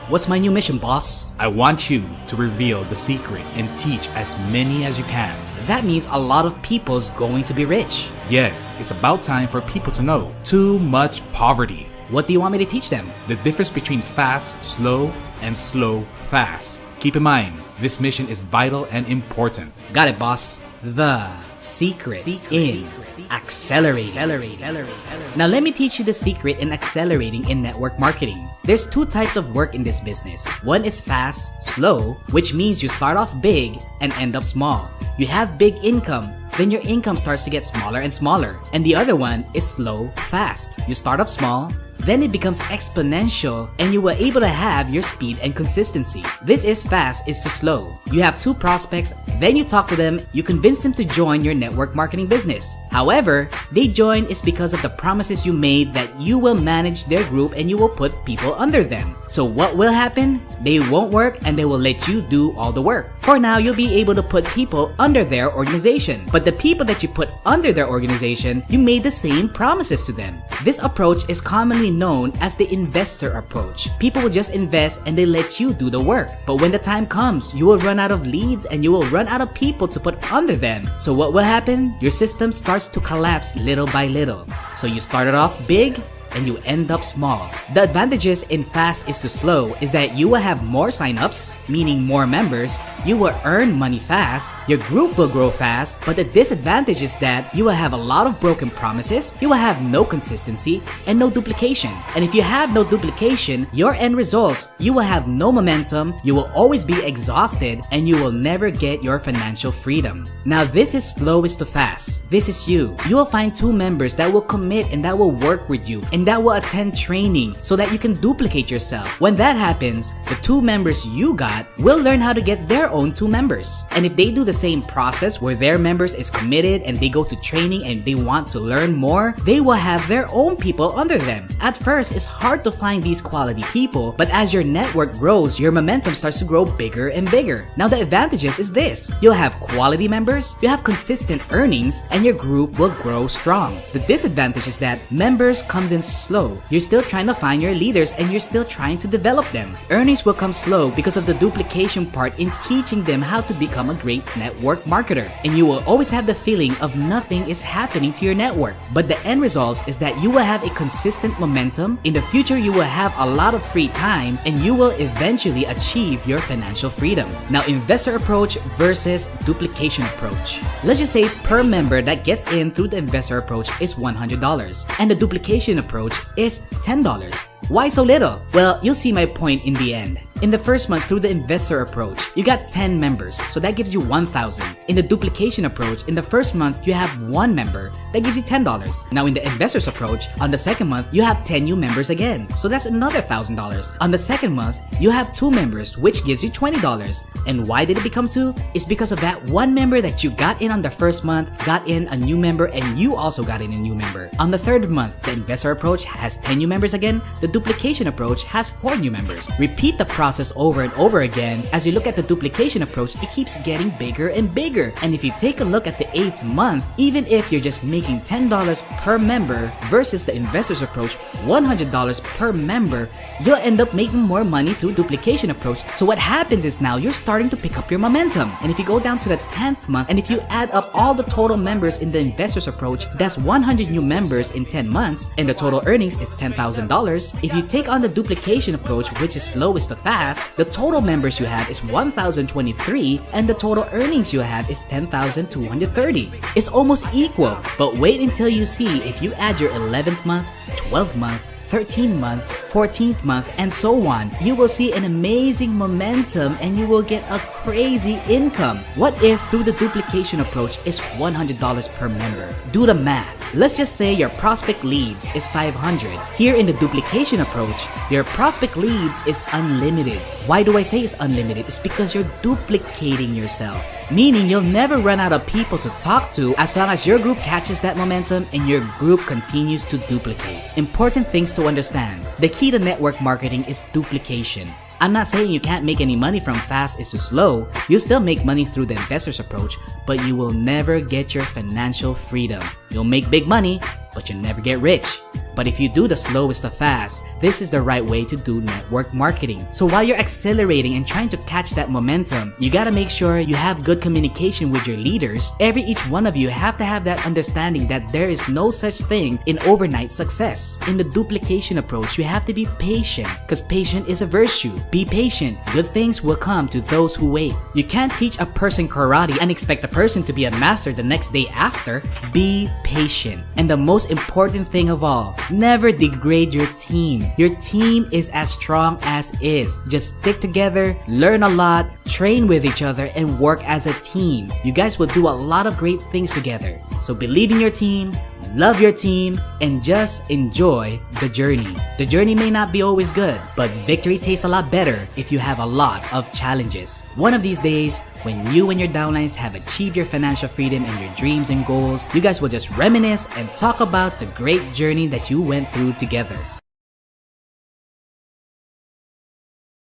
What's my new mission, boss? I want you to reveal the secret and teach as many as you can. That means a lot of people's going to be rich. Yes, it's about time for people to know. Too much poverty. What do you want me to teach them? The difference between fast, slow, and slow, fast. Keep in mind, this mission is vital and important. Got it, boss. The secret in accelerating. Now let me teach you the secret in accelerating in network marketing. There's two types of work in this business. One is fast, slow, which means you start off big and end up small. You have big income, then your income starts to get smaller and smaller. And the other one is slow, fast. You start off small, then it becomes exponential and you were able to have your speed and consistency. This is fast is to slow. You have two prospects, then you talk to them, you convince them to join your network marketing business. However, they join is because of the promises you made that you will manage their group and you will put people under them. So what will happen? They won't work and they will let you do all the work. For now, you'll be able to put people under their organization. But the people that you put under their organization, you made the same promises to them. This approach is commonly known as the investor approach. People will just invest and they let you do the work. But when the time comes, you will run out of leads and you will run out of people to put under them. So what will happen? Your system starts to collapse little by little. So you started off big and you end up small. The advantages in fast is to slow is that you will have more signups, meaning more members, you will earn money fast, your group will grow fast, but the disadvantage is that you will have a lot of broken promises, you will have no consistency, and no duplication. And if you have no duplication, your end results, you will have no momentum, you will always be exhausted, and you will never get your financial freedom. Now this is slow is to fast. This is you. You will find two members that will commit and that will work with you and that will attend training so that you can duplicate yourself. When that happens, the two members you got will learn how to get their own two members. And if they do the same process where their members is committed and they go to training and they want to learn more, they will have their own people under them. At first, it's hard to find these quality people, but as your network grows, your momentum starts to grow bigger and bigger. Now the advantages is this: you'll have quality members, you have consistent earnings, and your group will grow strong. The disadvantage is that members comes in slow. You're still trying to find your leaders and you're still trying to develop them. Earnings will come slow because of the duplication part in teaching them how to become a great network marketer. And you will always have the feeling of nothing is happening to your network. But the end result is that you will have a consistent momentum. In the future, you will have a lot of free time and you will eventually achieve your financial freedom. Now, investor approach versus duplication approach. Let's just say per member that gets in through the investor approach is $100 and the duplication approach is $10. Why so little? Well, you'll see my point in the end. In the first month through the investor approach, you got 10 members, so that gives you $1,000. In the duplication approach, in the first month, you have 1 member, that gives you $10. Now in the investor's approach, on the second month, you have 10 new members again, so that's another $1,000. On the second month, you have 2 members, which gives you $20. And why did it become 2? It's because of that 1 member that you got in on the first month, got in a new member, and you also got in a new member. On the third month, the investor approach has 10 new members again, the duplication approach has 4 new members. Repeat the process over and over again. As you look at the duplication approach, it keeps getting bigger and bigger. And if you take a look at the 8th month, even if you're just making $10 per member versus the investor's approach, $100 per member, you'll end up making more money through duplication approach. So what happens is now you're starting to pick up your momentum. And if you go down to the 10th month, and if you add up all the total members in the investor's approach, that's 100 new members in 10 months, and the total earnings is $10,000. If you take on the duplication approach, which is slowest to fast, the total members you have is 1,023 and the total earnings you have is 10,230. It's almost equal, but wait until you see if you add your 11th month, 12th month, 13th month, 14th month, and so on. You will see an amazing momentum and you will get a crazy income. What if through the duplication approach is $100 per member? Do the math. Let's just say your prospect leads is 500. Here in the duplication approach, your prospect leads is unlimited. Why do I say it's unlimited? It's because you're duplicating yourself. Meaning you'll never run out of people to talk to as long as your group catches that momentum and your group continues to duplicate. Important things to understand. The key to network marketing is duplication. I'm not saying you can't make any money from fast is to slow. You'll still make money through the investor's approach, but you will never get your financial freedom. You'll make big money, but you'll never get rich. But if you do the slowest of fast, this is the right way to do network marketing. So while you're accelerating and trying to catch that momentum, you gotta make sure you have good communication with your leaders. Each one of you have to have that understanding that there is no such thing in overnight success. In the duplication approach, you have to be patient, because patient is a virtue. Be patient. Good things will come to those who wait. You can't teach a person karate and expect a person to be a master the next day after. Be patient. And the most important thing of all, never degrade your team. Your team is as strong as is. Just stick together, learn a lot, train with each other, and work as a team. You guys will do a lot of great things together. So believe in your team, love your team, and just enjoy the journey. The journey may not be always good, but victory tastes a lot better if you have a lot of challenges. One of these days, when you and your downlines have achieved your financial freedom and your dreams and goals, you guys will just reminisce and talk about the great journey that you went through together.